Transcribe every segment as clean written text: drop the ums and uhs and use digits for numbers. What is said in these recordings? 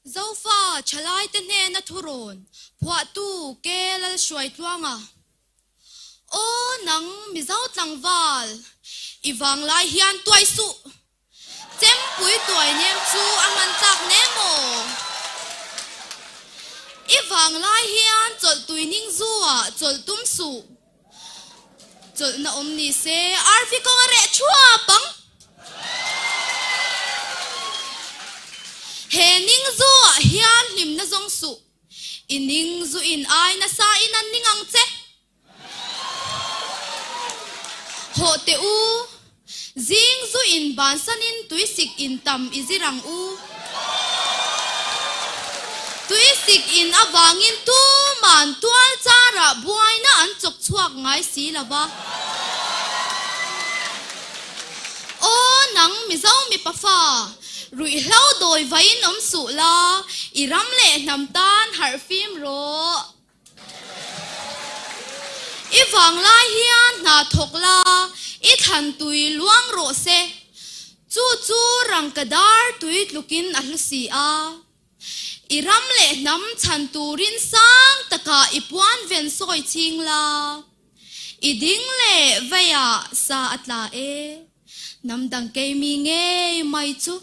dâu pha chalai tên nè na thuron phua tu kê lal shuai tuanga ô nang mi zau tlang val ivang lai hian tuai su chem pui tuai nem chu angan tak nemo ivang lai hian chol tui ning zuwa chol tum su chol na omni se arvi kong re chua pang he ning zuwa hian lim na zong su ining zu in ai na sa inan ningang che ho te u zing zu in ban sanin tuisik in tam izirang u tuisik in awangin tu man tual chara buai na an chok chuak ngai si lawa o nang mi zau mi pa fa rui hlau doi vain om su la iram le nam tan har phim ro ivang lai hian na thok la i than tui luang ro se chu chu rang kadar tui lukin ahlu si a iram le nam chan turin sang taka ipuan ven soi ching la iding le vaya sa atla e nam dang ke mi nge mai chu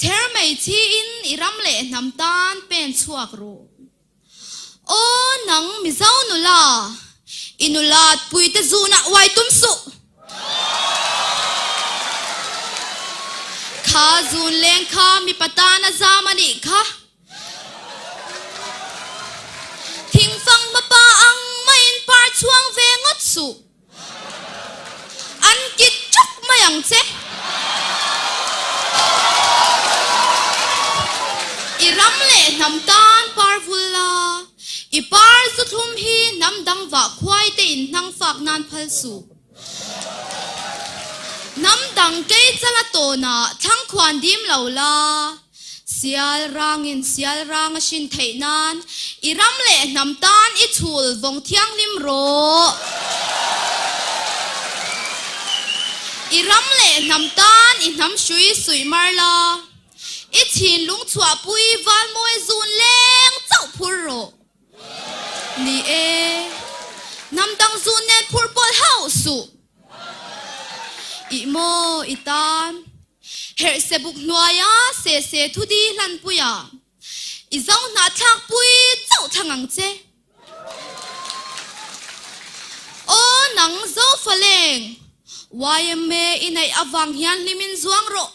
cher mai chi in iram le nam tan pen chuak ro o nang mi zau nu la inulat pui te zuna wai tum su kha zun leng kha mi patana zamani kha thing phang ma pa ang main par chuang ve ngot su an kit chuk mayang che iram le nam tan par vulla ipar su thum hi nam dang wa khwai te in nang fak nan phal su nam dang ke chala to na thang khwan dim lo la sial rang a shin thei nan iram le nam tan i chul vong thiang lim ro iram le nam tan i nam shui sui mar la i chin lung chua pui van moi zun leng chau phur ro ni e nam dang zun nen phur pol hau su i mo itan her se buk noya se thu di lan puya i zau na thak pui chau thangang che o nang zo faleng YMA inai awang hian limin zuang ro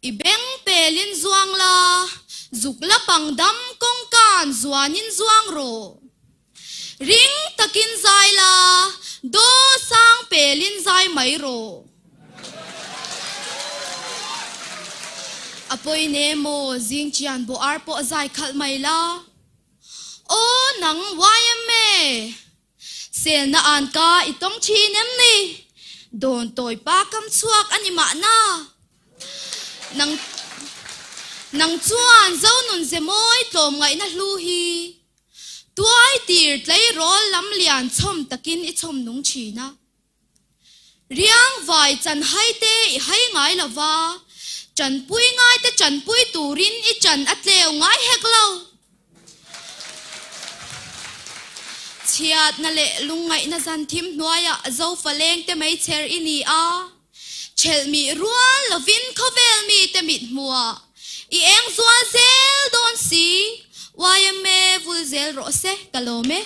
i beng pelin zuang la zukla pangdam kong kan zuanin zuang ro ring takin zai la do sang pelin zai mai ro apoi ne mo jing chian bo ar po zai khal mai la o nang YMA sel na an ka itong chi nem ni don toy pa kam chuak ani ma na nang chuan zau nun ze moi tlom ngai na hlu hi tuai tir tlai rol lam lian chom takin I chom nung chi na riang vai chan hai te I hai ngai lawa chan pui ngai te chan pui turin I chan atleu ngai hek lo chiat na le lung ngai na zan thim hnuaya zo faleng te mai cher ini a chel mi ruan lovin khovel mi te mit mua I eng zual zel don si YMA vul zel ro se kalome